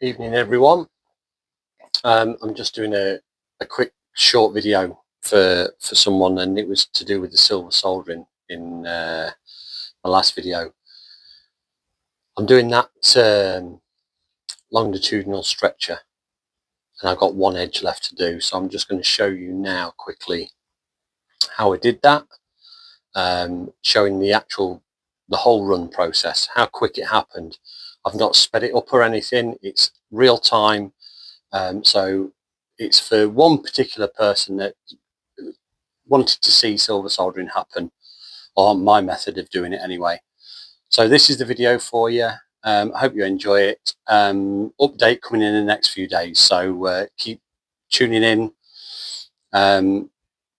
Evening everyone. I'm just doing a quick short video for someone, and it was to do with the silver soldering in my last video. I'm doing that longitudinal stretcher, and I've got one edge left to do, so I'm just going to show you now quickly how I did that, showing the whole run process, how quick it happened. I've not sped it up or anything, it's real time. So it's for one particular person that wanted to see silver soldering happen, or my method of doing it anyway. So this is the video for you. I hope you enjoy it. Update coming in the next few days, so keep tuning in, and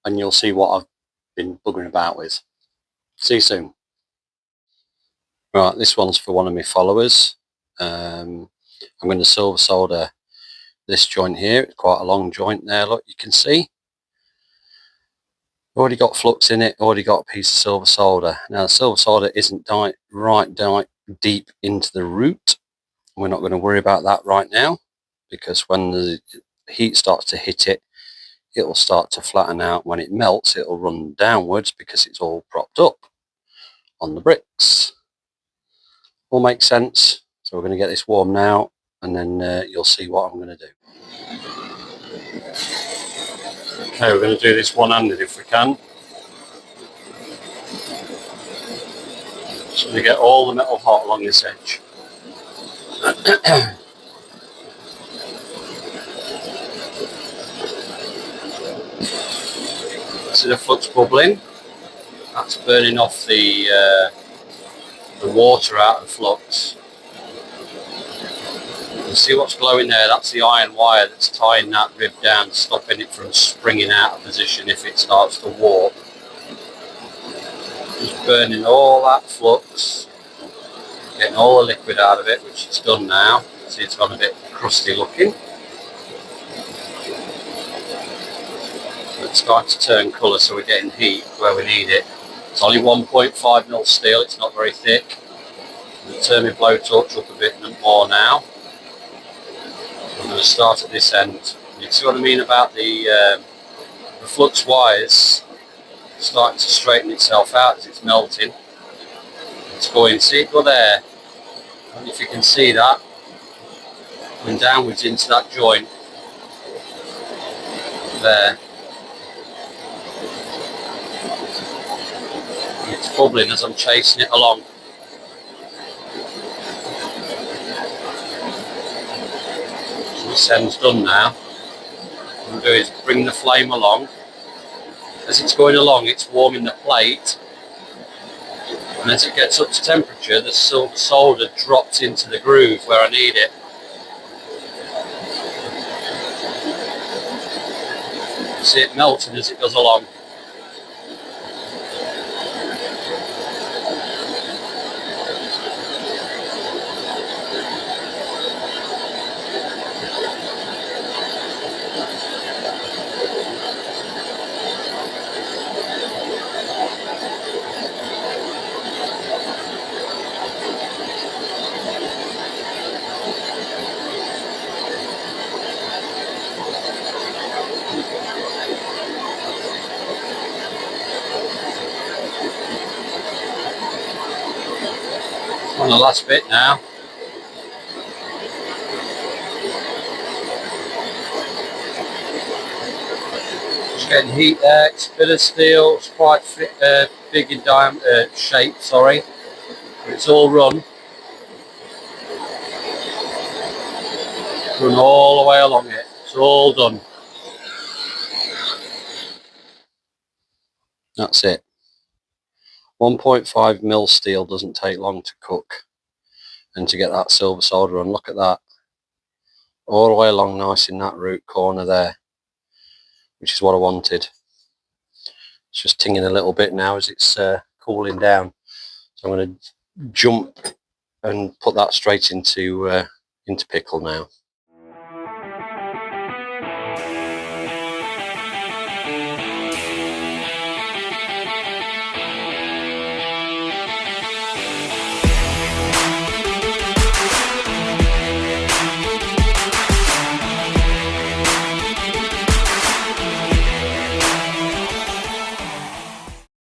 you'll see what I've been buggering about with. See you soon. Right, this one's for one of my followers. I'm going to silver solder this joint here. It's quite a long joint there, look, you can see. Already got flux in it, already got a piece of silver solder. Now the silver solder isn't right deep into the root. We're not going to worry about that right now, because when the heat starts to hit it, it will start to flatten out. When it melts, it will run downwards because it's all propped up on the bricks. All makes sense. So we're going to get this warm now, and then you'll see what I'm going to do. Okay, we're going to do this one-handed if we can. So we get all the metal hot along this edge. See the flux bubbling? That's burning off the water out of the flux. You see what's glowing there? That's the iron wire that's tying that rib down, stopping it from springing out of position if it starts to warp. Just burning all that flux, getting all the liquid out of it, which it's done now. See, it's gone a bit crusty looking. It's starting to turn colour, so we're getting heat where we need it. It's only 1.5mm steel, it's not very thick. I'm going to turn my blowtorch up a bit more now. I'm going to start at this end. You can see what I mean about the flux wires starting to straighten itself out as it's melting. It's going, see it go there? I don't know if you can see that. Going downwards into that joint. There. It's bubbling as I'm chasing it along. So this end's done now. What I'm going to do is bring the flame along. As it's going along, it's warming the plate, and as it gets up to temperature, the silver solder drops into the groove where I need it. See it melting as it goes along. On the last bit now. Just getting heat there. It's a bit of steel. It's quite big in diameter, shape. Sorry, but it's all run. Run all the way along it. It's all done. That's it. 1.5mm steel doesn't take long to cook and to get that silver solder on. Look at that, all the way along nice in that root corner there, which is what I wanted. It's just tinging a little bit now as it's cooling down, so I'm going to jump and put that straight into pickle now.